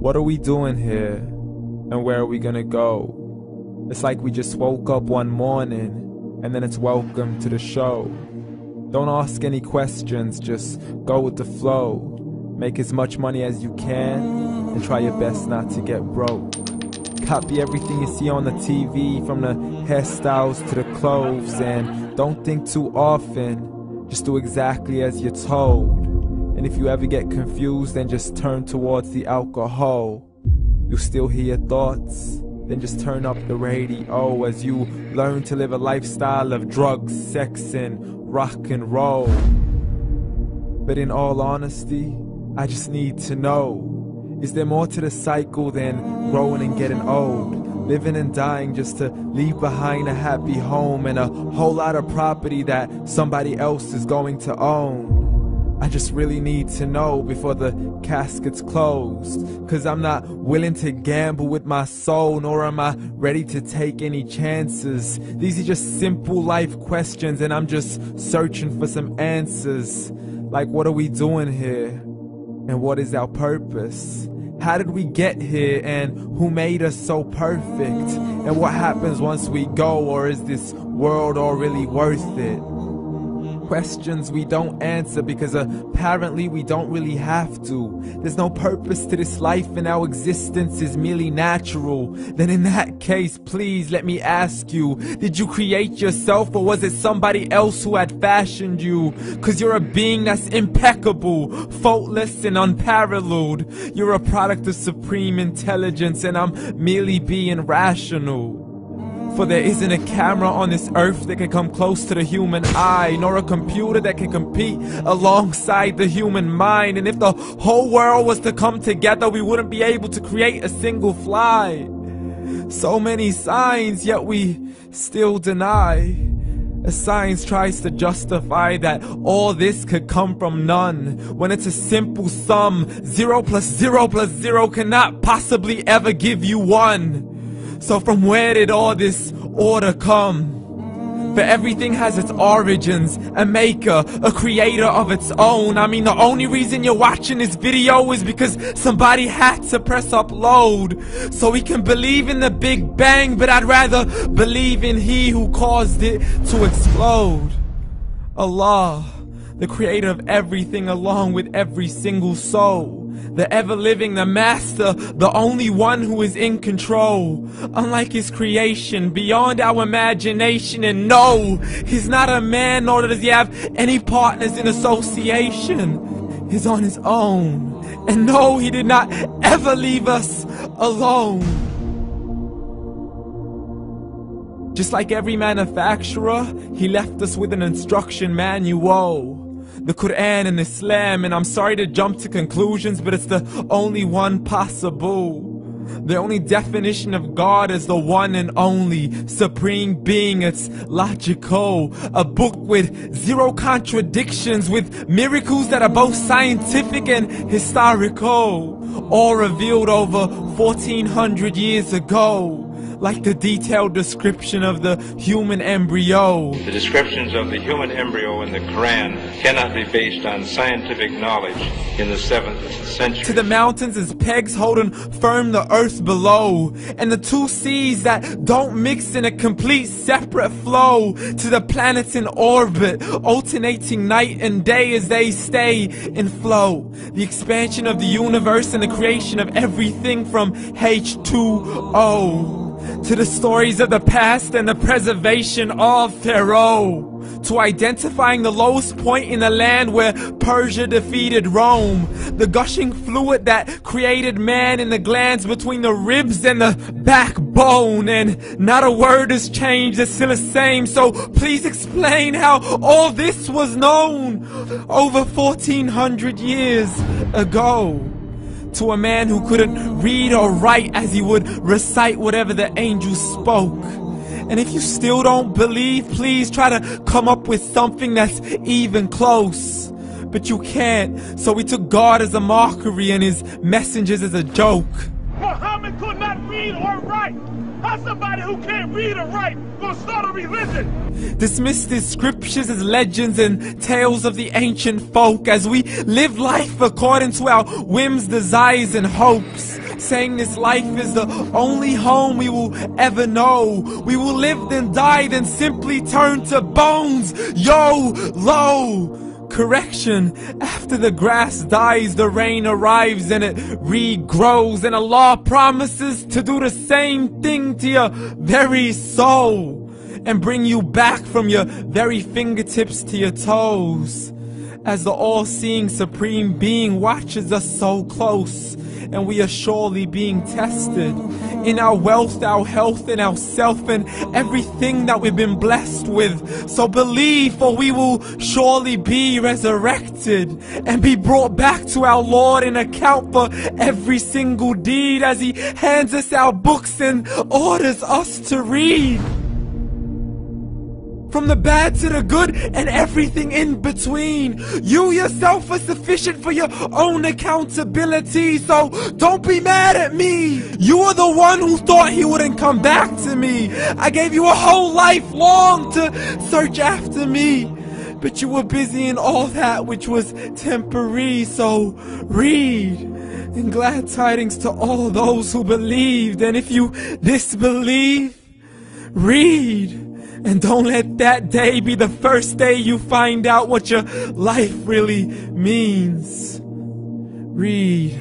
What are we doing here? And where are we gonna go? It's like we just woke up one morning, and then it's welcome to the show. Don't ask any questions, just go with the flow. Make as much money as you can, and try your best not to get broke. Copy everything you see on the TV, from the hairstyles to the clothes, and don't think too often, just do exactly as you're told. And if you ever get confused, then just turn towards the alcohol. You'll still hear your thoughts, then just turn up the radio as you learn to live a lifestyle of drugs, sex, and rock and roll. But in all honesty, I just need to know, is there more to the cycle than growing and getting old? Living and dying just to leave behind a happy home and a whole lot of property that somebody else is going to own. I just really need to know before the casket's closed, 'cause I'm not willing to gamble with my soul, nor am I ready to take any chances. These are just simple life questions, and I'm just searching for some answers. Like, what are we doing here? And what is our purpose? How did we get here, and who made us so perfect? And what happens once we go, or is this world all really worth it? Questions we don't answer because apparently we don't really have to. There's no purpose to this life and our existence is merely natural. Then in that case, please let me ask you, did you create yourself, or was it somebody else who had fashioned you? 'Cause you're a being that's impeccable, faultless and unparalleled. You're a product of supreme intelligence, and I'm merely being rational. For there isn't a camera on this earth that can come close to the human eye, nor a computer that can compete alongside the human mind. And if the whole world was to come together, we wouldn't be able to create a single fly. So many signs, yet we still deny. As science tries to justify that all this could come from none, when it's a simple sum. 0 plus 0 plus 0 cannot possibly ever give you 1. So from where did all this order come? For everything has its origins, a maker, a creator of its own. I mean, the only reason you're watching this video is because somebody had to press upload. So we can believe in the Big Bang, but I'd rather believe in He who caused it to explode. Allah, the creator of everything along with every single soul. The ever-living, the master, the only one who is in control. Unlike his creation, beyond our imagination. And no, he's not a man, nor does he have any partners in association. He's on his own. And no, he did not ever leave us alone. Just like every manufacturer, he left us with an instruction manual. The Quran and Islam, and I'm sorry to jump to conclusions, but it's the only one possible. The only definition of God is the one and only supreme being. It's logical, a book with 0 contradictions, with miracles that are both scientific and historical, all revealed over 1400 years ago. Like the detailed description of the human embryo. The descriptions of the human embryo in the Quran cannot be based on scientific knowledge in the 7th century. To the mountains as pegs holding firm the earth below, and the 2 seas that don't mix in a complete separate flow. To the planets in orbit, alternating night and day as they stay in flow. The expansion of the universe and the creation of everything from H2O. To the stories of the past and the preservation of Pharaoh. To identifying the lowest point in the land where Persia defeated Rome. The gushing fluid that created man in the glands between the ribs and the backbone. And not a word has changed, it's still the same. So please explain how all this was known over 1400 years ago. To a man who couldn't read or write, as he would recite whatever the angels spoke. And if you still don't believe, please try to come up with something that's even close. But you can't, so we took God as a mockery and his messengers as a joke. Muhammad could not read or write. How's somebody who can't read or write gonna start a religion? Dismissed his scriptures as legends and tales of the ancient folk, as we live life according to our whims, desires, and hopes. saying this life is the only home we will ever know. We will live then die, then simply turn to bones. YOLO! Correction, after the grass dies, the rain arrives and it regrows, and Allah promises to do the same thing to your very soul and bring you back from your very fingertips to your toes, as the all-seeing supreme being watches us so close, and we are surely being tested in our wealth, our health, and our self, and everything that we've been blessed with. So believe, for we will surely be resurrected and be brought back to our Lord and account for every single deed, as He hands us our books and orders us to read. From the bad to the good and everything in between. You yourself are sufficient for your own accountability, so don't be mad at me. You are the one who thought He wouldn't come back to me. I gave you a whole life long to search after me, but you were busy in all that which was temporary. So read, and glad tidings to all those who believed. And if you disbelieve, read. And don't let that day be the first day you find out what your life really means. Read.